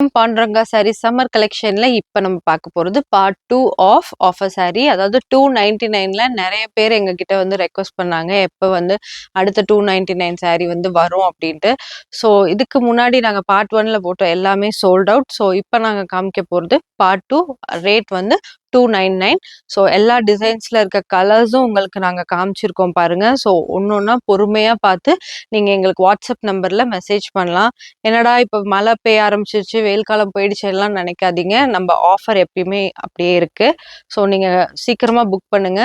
Panduranga sorry summer கலெக்ஷன்ல இப்ப நம்ம பார்க்க போறது பார்ட் 2 ஆஃப் ஆஃபர் சாரி. அதாவது 299ல நிறைய பேர் எங்ககிட்ட வந்து ரெக்வஸ்ட் பண்ணாங்க எப்ப வந்து அடுத்த 299 சாரி வந்து வரும் அப்படின்ட்டு. ஸோ இதுக்கு முன்னாடி நாங்க பார்ட் 1ல போட்ட எல்லாமே சோல்ட் அவுட். ஸோ இப்போ நாங்க காமிக்க போறது பார்ட் 2. ரேட் வந்து 299. ஸோ எல்லா டிசைன்ஸ்ல இருக்க கலர்ஸும் உங்களுக்கு நாங்க காமிச்சிருக்கோம் பாருங்க. ஸோ ஒன்னொன்னா பொறுமையா பார்த்து நீங்க எங்களுக்கு வாட்ஸ்அப் நம்பர்ல மெசேஜ் பண்ணலாம். என்னடா இப்ப மழை பெய்ய ஆரம்பிச்சிருச்சு, வெயில் காலம் போயிடுச்சு எல்லாம் நினைக்காதீங்க. நம்ம ஆஃபர் எப்பயுமே அப்படியே இருக்கு. ஸோ நீங்க சீக்கிரமா புக் பண்ணுங்க.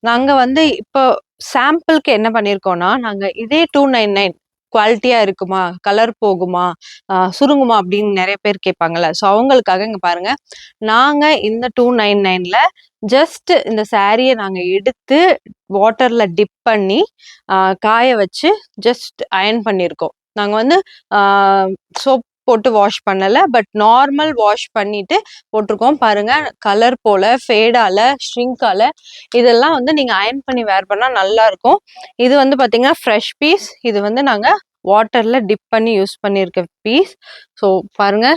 நாங்க வந்து இப்போ சாம்பிளுக்கு என்ன பண்ணியிருக்கோம்னா, நாங்க இதே 299 குவாலிட்டியா இருக்குமா, கலர் போகுமா, சுருங்குமா அப்படின்னு நிறைய பேர் கேட்பாங்கல்ல. ஸோ அவங்களுக்காக இங்க பாருங்க, நாங்க இந்த 299ல ஜஸ்ட் இந்த சாரியை நாங்க எடுத்து வாட்டர்ல டிப் பண்ணி காய வச்சு ஜஸ்ட் அயன் பண்ணியிருக்கோம். நாங்க வந்து சோப் போட்டு வாஷ் பண்ணல, பட் நார்மல் வாஷ் பண்ணிட்டு போட்டிருக்கோம் பாருங்க. கலர் போல, ஃபேடால, ஷ்ரிங்கால இதெல்லாம் வந்து நீங்க அயன் பண்ணி வேர் பண்ணா நல்லா இருக்கும். இது வந்து பாத்தீங்கன்னா ஃப்ரெஷ் பீஸ். இது வந்து நாங்க வாட்டர்ல டிப் பண்ணி யூஸ் பண்ணியிருக்க பீஸ். ஸோ பாருங்க,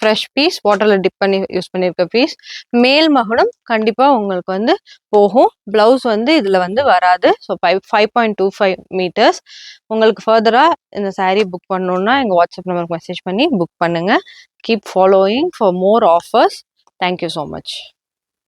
ஃப்ரெஷ் பீஸ், வாட்டர்ல டிப் பண்ணி யூஸ் பண்ணியிருக்க பீஸ். மேல் மகுடம் கண்டிப்பா உங்களுக்கு வந்து போகும். பிளவுஸ் வந்து இதுல வந்து வராது. So 5.25 meters. உங்களுக்கு ஃபர்தரா இந்த சாரீ புக் பண்ணணும்னா எங்க வாட்ஸ்அப் நம்பருக்கு மெசேஜ் பண்ணி புக் பண்ணுங்க. Keep following for more offers. Thank you so much.